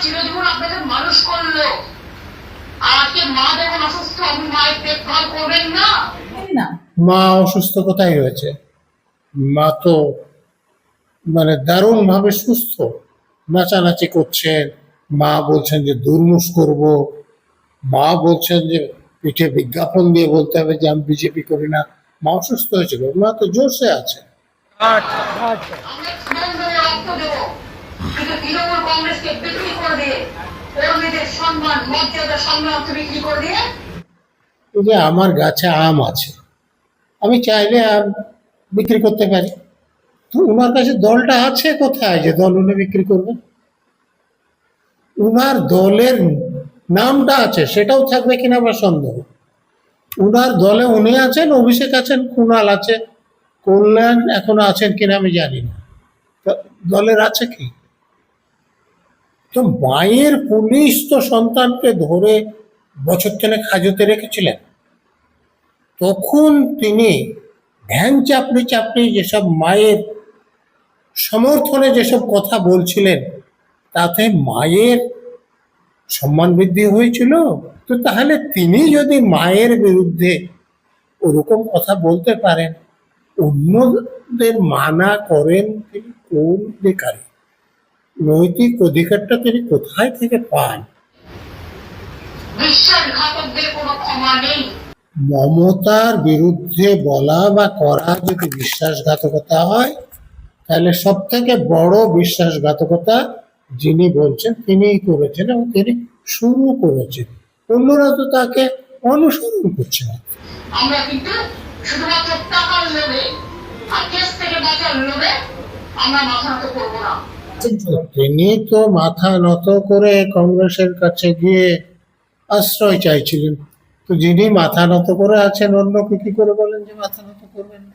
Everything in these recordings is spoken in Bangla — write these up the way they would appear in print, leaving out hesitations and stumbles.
চিরজীবন আপনাকে মানুষ করলো, আর আজকে মা যখন অসুস্থ আপনি মায়ের দেখভাল করবেন না? না, মা অসুস্থ কোথায় হয়েছে? মা তো দারুণ ভাবে সুস্থ, নাচানাচি করছেন। মা বলছেন যে দুর্মুষ করব, মা বলছেন যে পিঠে বিজ্ঞাপন দিয়ে বলতে হবে যে আমি বিজেপি করি না। মা অসুস্থ হয়েছিল, মা তো জোরসে আছে। আমরা তৃণমূলে রক্ত দেবো, কিন্তু তৃণমূল কংগ্রেসকে বিক্রি করে দিয়ে, কর্মীদের সম্মান মর্যাদা সম্মান বিক্রি করে দিয়ে। এই যে আমার গাছে আম আছে, আমি চাইলে আম বিক্রি করতে পারি, তো ওনার কাছে দলটা আছে কোথায় যে দল উনি বিক্রি করবেন? উনার দলের নামটা আছে, সেটাও থাকবে কিনা বা সন্দেহ। উনার দলে উনি আছেন, অভিষেক আছেন, কুণাল আছে, কল্যাণ এখনো আছেন কিনা আমি জানি না। তো দলের আছে কি? তো মায়ের পুলিশ তো সন্তানকে ধরে বছর তিনেক হাজতে রেখেছিলেন, তখন তিনি ভ্যান চাপড়ি চাপড়ি যেসব মায়ের সমর্থনে যেসব কথা বলছিলেন, তাতে মায়ের সম্মান বৃদ্ধি হয়েছিল। তো তাহলে তিনি যদি মায়ের বিরুদ্ধে ওরকম কথা বলতে পারেন, অন্যদের মানা করেন, তিনি কোন বেকারে? নৈতিক অধিকারটা তিনি কোথায় থেকে পান? বিশ্বাসঘাতকদের কোনো ক্ষমা নেই। মমতার বিরুদ্ধে বলা বা করা যদি বিশ্বাসঘাতকতা হয়, তাহলে সব থেকে বড় বিশ্বাসঘাতকতা যিনি বলছেন তিনিই করেছেন, এবং তিনি শুরু করেছেন। অন্যরা তো তাকে অনুসরণ করছে না। আমরা কিন্তু শুধুমাত্র টাকার লোভে আর কেস থেকে বাঁচার লোভে আমরা মাথা নত করবো না। তিনি তো মাথা নত করে কংগ্রেসের কাছে গিয়ে আশ্রয় চাইছিলেন। তো যিনি মাথা নত করে আছেন, অন্যকে কি করে বলেন যে মাথা নত করবেন না?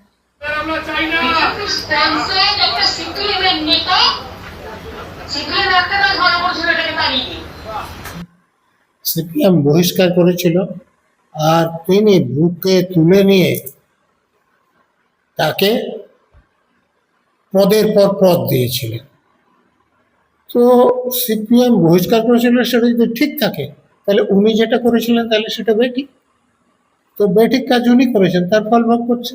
বিজেপি স্পন্সর্ড একটা সিপিএমের নেতা, সিপিএম একটা না ধরা পড়ছিল এটাকে তাড়িয়ে দিয়ে। সিপিএম বহিষ্কার করেছিল, আর তিনি বুকে তুলে নিয়ে তাকে পদের পর পদ দিয়েছিলেন। তো সিপিএম বহিষ্কার করেছিল, সেটা যদি ঠিক থাকে, তাহলে উনি যেটা করেছিলেন তাহলে সেটা বেঠিক। তো বেঠিক কাজ উনি করেছেন, তার ফল ভোগ করছে।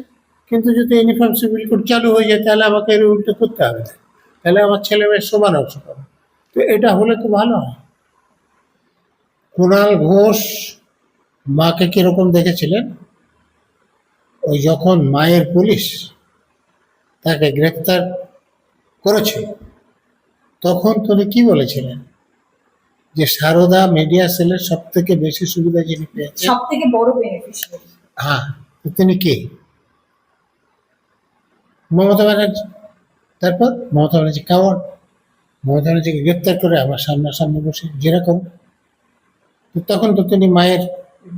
কিন্তু যদি ইউনিফর্ম সিভিল কোড চালু হয়ে যায়, তাহলে আমাকে এর উল্টো করতে হবে না, তাহলে আমার ছেলে মেয়ের সমান অংশ পাবে। তো এটা হলে তো ভালো হয়। কুণাল ঘোষ মাকে কিরকম দেখেছিলেন? ওই যখন মায়ের পুলিশ তাকে গ্রেপ্তার করেছিল, তখন তিনি কি বলেছিলেন? যে সারদা মিডিয়া সেলের সব থেকে বেশি সুবিধা যিনি পেয়েছেন, সব থেকে বড় বেনিফিশিয়ারি। হ্যাঁ, তো তিনি কে? মমতা ব্যানার্জি। তারপর মমতা ব্যানার্জি কাওয়ার্ড। মমতা ব্যানার্জিকে গ্রেপ্তার করে আমার সামনাসামনি বসে জেরা করুন। তো তখন তো তিনি মায়ের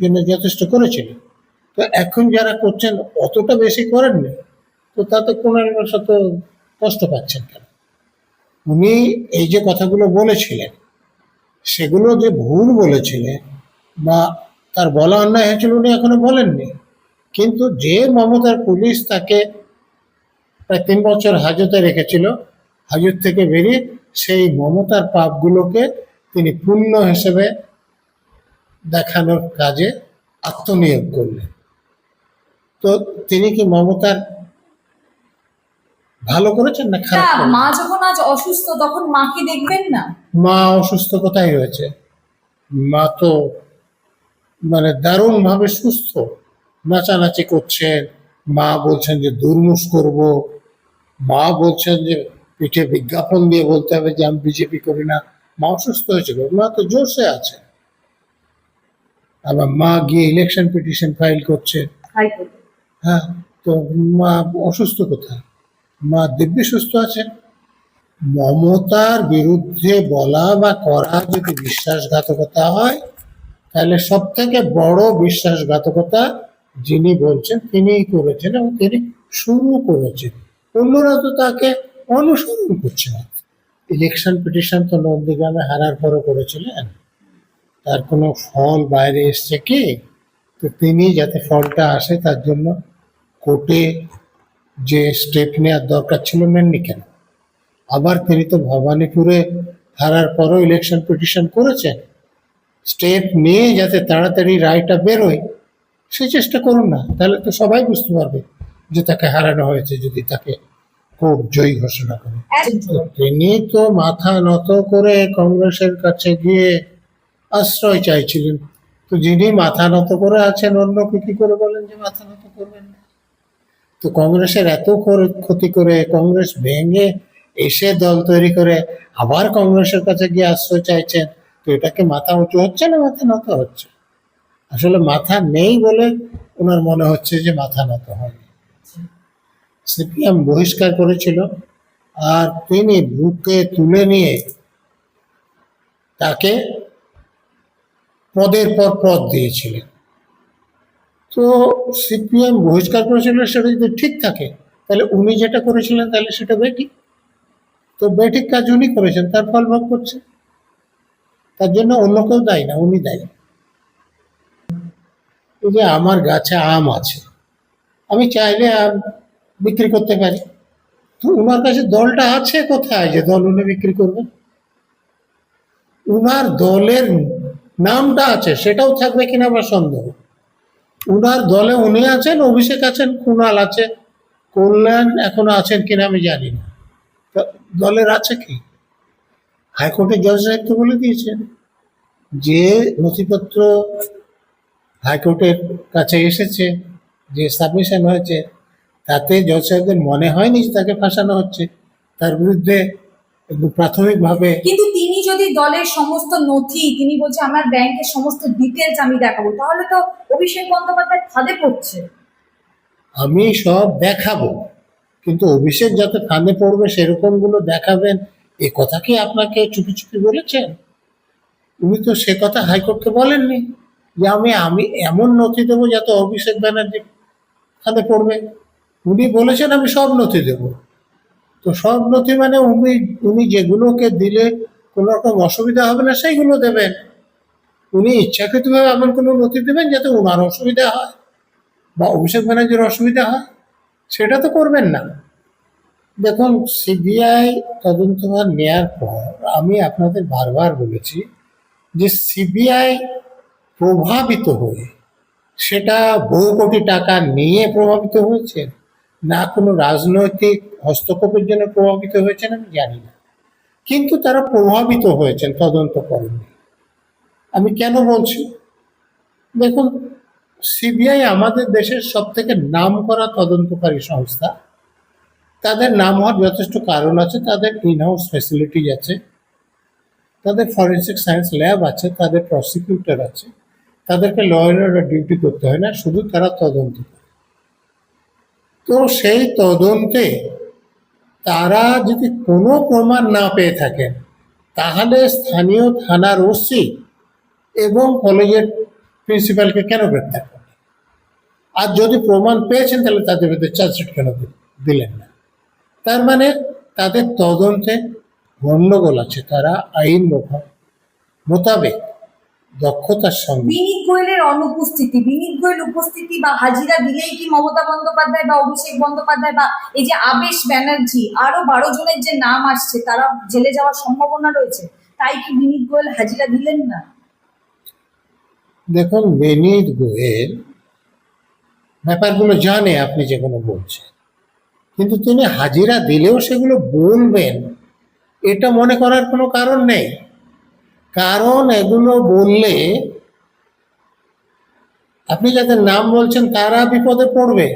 জন্য যথেষ্ট করেছিলেন। তো এখন যারা করছেন অতটা বেশি করেননি, তো তাতে কুণাল ঘোষ তো কষ্ট পাচ্ছেন কেন? উনি এই যে কথাগুলো বলেছিলেন, সেগুলো যে ভুল বলেছিলেন বা তার বলা অন্যায় হয়েছিল, উনি এখনো বলেননি। কিন্তু যে মমতার পুলিশ তাকে প্রায় 3 বছর হাজতে রেখেছিল, হাজত থেকে বেরিয়ে সেই মমতার পাপগুলোকে তিনি পুণ্য হিসেবে দেখানোর কাজে আত্মনিয়োগ করলেন। তো তিনি কি মমতার ভালো করেছেন না খারাপ না, করেছেন? মা যখন আজ অসুস্থ তখন মাকে দেখবেন না? মা অসুস্থ কোথায় হয়েছে? মা তো দারুণ ভাবে সুস্থ, নাচানাচি করছেন। মা বলছেন যে দুর্মুষ করব, মা বলছেন যে পিঠে বিজ্ঞাপন দিয়ে বলতে হবে যে আমি বিজেপি করি না। মা অসুস্থ হয়েছিল, মা তো জোরসে আছে। আবার মা গিয়ে ইলেকশন পিটিশন ফাইল করছে। হাইকোর্টে। হ্যাঁ, তো মা অসুস্থ কোথায়? মা দিব্যি সুস্থ আছেন। মমতার বিরুদ্ধে বলা বা করা যদি বিশ্বাসঘাতকতা হয়, তাহলে সব থেকে বড় বিশ্বাসঘাতকতা যিনি বলছেন তিনিই করেছেন, এবং তিনি শুরু করেছেন। অন্যরা তো তাকে অনুসরণ করছে না। ইলেকশন পিটিশন তো নন্দীগ্রামে হারার পরও করেছিলেন, তার কোনো ফল বাইরে এসছে কি? তো তিনি যাতে ফলটা আসে তার জন্য কোর্টে যে স্টেপ নেওয়ার দরকার ছিল নেননি কেন? আবার তিনি তো ভবানীপুরে হারার পরও ইলেকশন পিটিশন করেছেন, স্টেপ নিয়ে যাতে তাড়াতাড়ি রায়টা বেরোয়, সে চেষ্টা করুন না। তাহলে তো সবাই বুঝতে পারবে যে তাকে হারানো হয়েছে, যদি তাকে কোর্ট জয়ী ঘোষণা করে। তো তিনি তো মাথা নত করে কংগ্রেসের কাছে গিয়ে আশ্রয় চাইছিলেন। তো যিনি মাথা নত করে আছেন, অন্যকে কি করে বলেন যে মাথা নত করবেন না? তো কংগ্রেসের এত ক্ষতি করে কংগ্রেস ভেঙে এসে দল তৈরি করে আবার কংগ্রেসের কাছে গিয়ে আশ্রয় চাইছেন, তো এটাকে মাথা উঁচু হচ্ছে না মাথা নত হচ্ছে? আসলে মাথা নেই বলে ওনার মনে হচ্ছে যে মাথা নত হয়নি। সিপিএম বহিষ্কার করেছিল, আর তিনি বুকে তুলে নিয়ে তাকে পদের পর পদ দিয়েছিলেন। তো সিপিএম বহিষ্কার করেছিল, সেটা যদি ঠিক থাকে তাহলে উনি যেটা করেছিলেন তাহলে সেটা বেঠিক। তো বেঠিক কাজ উনি করেছেন, তার ফল ভোগ করছে। তার জন্য অন্য কেউ দায়ী না, উনি দায়ী। এই যে আমার গাছে আম আছে, আমি চাইলে আম বিক্রি করতে পারি, তো উনার কাছে দলটা আছে কোথায় যে দল উনি বিক্রি করবেন? উনার দলের নামটা আছে, সেটাও থাকবে কিনা আমার সন্দেহ। উনার দলে উনি আছেন, অভিষেক আছেন, কুণাল আছে, কল্যাণ এখনো আছেন কিনা আমি জানি না। দলের আছে কি? হাইকোর্টের জজ সাহেব তো বলে দিয়েছেন যে নথিপত্র হাইকোর্টের কাছে এসেছে, যে সাবমিশন হয়েছে, তাতে জজ সাহেবদের মনে হয়নি যে তাকে ফাঁসানো হচ্ছে। তার বিরুদ্ধে প্রাথমিকভাবে কিন্তু তিনি যদি দলের সমস্ত নথি, তিনি বলছে আমার ব্যাংকের সমস্ত ডিটেলস আমি দেখাবো, তাহলে তো অভিষেক বন্দ্যোপাধ্যায় ফাঁদে পড়ছে। আমি সব দেখাবো, কিন্তু অভিষেক যাতে ফাঁদে পড়বে সেরকম গুলো দেখাবেন, এ কথা কি আপনাকে চুপি চুপি বলেছেন? উনি তো সে কথা হাইকোর্টকে বলেননি যে আমি এমন নথি দেবো যাতে অভিষেক ব্যানার্জি ফাঁদে পড়বে। উনি বলেছেন আমি সব নথি দেবো। তো সব নথি মানে উনি যেগুলোকে দিলে কোনো রকম অসুবিধা হবে না সেইগুলো দেবেন। উনি ইচ্ছাকৃতভাবে এমন কোনো নথি দেবেন যাতে ওনার অসুবিধা হয় বা অভিষেক ব্যানার্জির অসুবিধা হয়, সেটা তো করবেন না। দেখুন, সিবিআই তদন্তভার নেয়ার পর আমি আপনাদের বারবার বলেছি যে সিবিআই প্রভাবিত হয়ে, সেটা বহু কোটি টাকা নিয়ে প্রভাবিত হয়েছে না কোনো রাজনৈতিক হস্তক্ষেপের জন্য প্রভাবিত হয়েছেন আমি জানি না, কিন্তু তারা প্রভাবিত হয়েছেন, তদন্ত করেননি। আমি কেন বলছি? দেখুন, সিবিআই আমাদের দেশের সব থেকে নাম করা তদন্তকারী সংস্থা। তাদের নাম হওয়ার যথেষ্ট কারণ আছে, তাদের ইনহাউস ফ্যাসিলিটিজ আছে, তাদের ফরেন্সিক সায়েন্স ল্যাব আছে, তাদের প্রসিকিউটর আছে, তাদেরকে ল অ্যান্ড অর্ডার ডিউটি করতে হয় না, শুধু তারা তদন্ত করে। তো সেই তদন্তে তারা যদি কোনো প্রমাণ না পেয়ে থাকেন, তাহলে স্থানীয় থানার ওসি এবং কলেজের প্রিন্সিপালকে কেন গ্রেপ্তার করবেন? আর যদি প্রমাণ পেয়েছেন তাহলে তাদের বিরুদ্ধে চার্জশিট কেন দিলেন না? তার মানে তাদের তদন্তে গণ্ডগোল আছে, তারা আইন মোতাবেক দক্ষতার সঙ্গে। বিনীত গোয়েলের অনুপস্থিতি, বিনীত গোয়েল উপস্থিতি বা হাজিরা দিলেই কি মমতা বন্দ্যোপাধ্যায় বা অভিষেক বন্দ্যোপাধ্যায় বা এই যে আবেশ ব্যানার্জি আরো 12 জনের যে নাম আসছে তারা জেলে যাওয়ার সম্ভাবনা রয়েছে? তাই কি বিনীত গোয়েল হাজিরা দিলেন না? দেখুন, বিনীত গোয়েল ব্যাপারগুলো জানে আপনি যেগুলো বলছেন, কিন্তু তিনি হাজিরা দিলেও সেগুলো বলবেন এটা মনে করার কোনো কারণ নেই। কারণ এগুলো বললে আপনি যাদের নাম বলছেন তারা বিপদে পড়বে,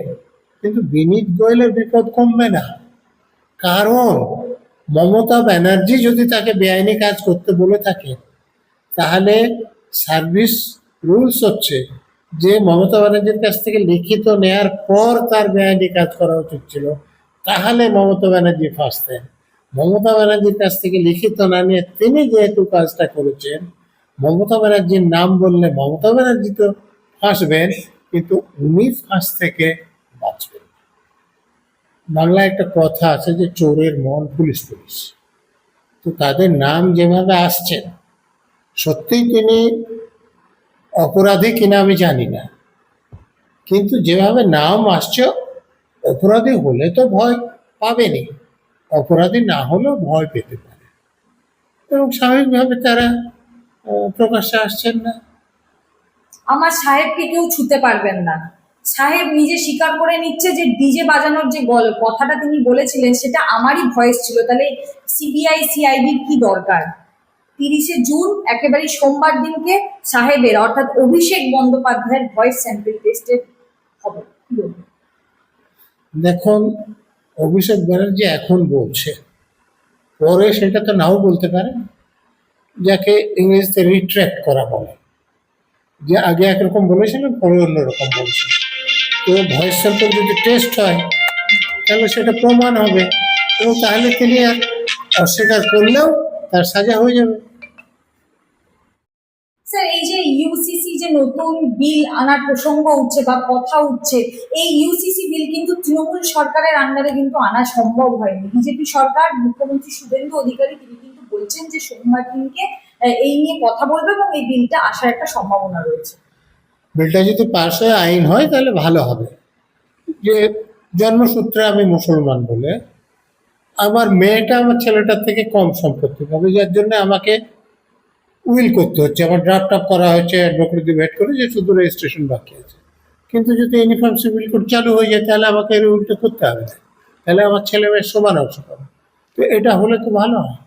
কিন্তু বিনীত গোয়েলের বিপদ কমবে না। কারণ মমতা ব্যানার্জি যদি তাকে বেআইনি কাজ করতে বলে থাকে, তাহলে সার্ভিস রুলস হচ্ছে যে মমতা ব্যানার্জির কাছ থেকে লিখিত নেয়ার পর তার বেআইনি কাজ করা উচিত ছিল, তাহলে মমতা ব্যানার্জি ফাঁসতেন। মমতা ব্যানার্জির কাছ থেকে লিখিত না নিয়ে তিনি যেহেতু কাজটা করেছেন, মমতা ব্যানার্জির নাম বললে মমতা ব্যানার্জি তো ফাঁসবেন, কিন্তু উনি ফাঁস থেকে বাঁচবেন। বাংলায় একটা কথা আছে যে চোরের মন পুলিশ পুলিশ। তো তাদের নাম যেভাবে আসছেন, সত্যিই তিনি অপরাধী কিনা আমি জানি না, কিন্তু যেভাবে নাম আসছে, অপরাধী হলে তো ভয় পাবেনি, অপরাধী না হলেও ভয় পেতে পারে। এবং স্বাভাবিকভাবে তারা প্রকাশ্যে আসছেন না। আমার সাহেবকে কেউ ছুতে পারবেন না। সাহেব নিজে স্বীকার করে নিচ্ছে যে ডিজে বাজানোর যে কথাটা তিনি বলেছিলেন সেটা আমারই ভয়েস ছিল। তাহলে সিবিআই সিআইডির কি দরকার? 30শে জুন একেবারে সোমবার দিনকে সাহেবের অর্থাৎ অভিষেক বন্দ্যোপাধ্যায়ের ভয়েস স্যাম্পল টেস্টের হবে। কি বলবেন? দেখুন, অভিষেক ব্যানার্জি এখন বলছে, পরে সেটা তো নাও বলতে পারে, যাকে ইংরেজিতে রিট্র্যাক্ট করা বলে, যে আগে একরকম বলেছিলেন পরে অন্যরকম বলছে। তো ভয়েস স্যাম্পল যদি টেস্ট হয় তাহলে সেটা প্রমাণ হবে, এবং তাহলে তিনি আর অস্বীকার করলেও তার সাজা হয়ে যাবে। স্যার, এই যে ইউসিসি যে নতুন বিল আনার প্রসঙ্গ উঠছে বা কথা উঠছে, এই ইউসিসি বিল কিন্তু তৃণমূল সরকারের আন্ডারে কিন্তু আনা সম্ভব হয়নি। বিজেপি সরকার, মুখ্যমন্ত্রী শুভেন্দু অধিকারী তিনি কিন্তু বলছেন যে সোমবার দিনকে এই নিয়ে কথা বলবে এবং এই বিলটা আসার একটা সম্ভাবনা রয়েছে। বিলটা যদি পাস হয়ে আইন হয় তাহলে ভালো হবে। যে জন্মসূত্রে আমি মুসলমান বলে আমার মেয়েটা আমার ছেলেটার থেকে কম সম্পত্তি পাবে, যার জন্য আমাকে উইল করতে হচ্ছে, আমার ড্রাফট আপ করা হচ্ছে অ্যাডভোকেট দিয়ে ভেট করে যে শুধু রেজিস্ট্রেশন বাকি আছে। কিন্তু যদি ইউনিফর্ম সিভিল কোড চালু হয়ে যায় তাহলে আমাকে এই উইলটা করতে হবে না, তাহলে আমার ছেলে মেয়ের সমান অংশ পাবে। তো এটা হলে তো ভালো হয়।